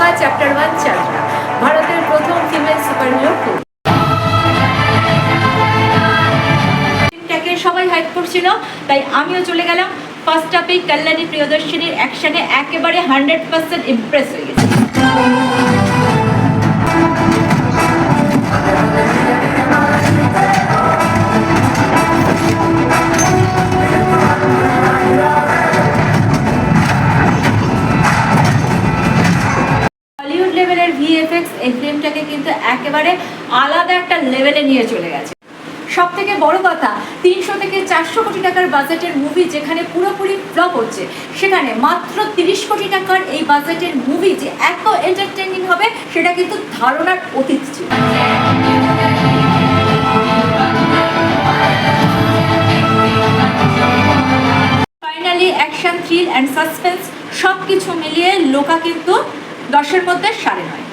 লোকা chapter 1 চালনা, ভারতের প্রথম ফিমেল সুপারহিরো ফিল্ম। ফিল্মটাকে সবাই হাইপ করছিল, তাই আমিও চলে গেলাম। ফার্স্ট হাফেই কল্যাণী প্রিয়দর্শিনীর অ্যাকশনে একেবারে 100% ইমপ্রেস হয়ে গেছি। হলিউড লেভেলের ভিএফএক্স এই ফিল্মটাকে কিন্তু একেবারে আলাদা একটা লেভেলে নিয়ে চলে গেছে। সব থেকে বড় কথা, 300 থেকে 400 কোটি টাকার বাজেটের মুভি যেখানে পুরোপুরি ফ্লপ হচ্ছে, সেখানে মাত্র 30 কোটি টাকার এই বাজেটের মুভি যে এত এন্টারটেইনিং হবে সেটা কিন্তু ধারণার অতীত ছিল। Finally action, thrill and suspense সব কিছু মিলিয়ে লোকা কিন্তু 10-এর মধ্যে 9.5।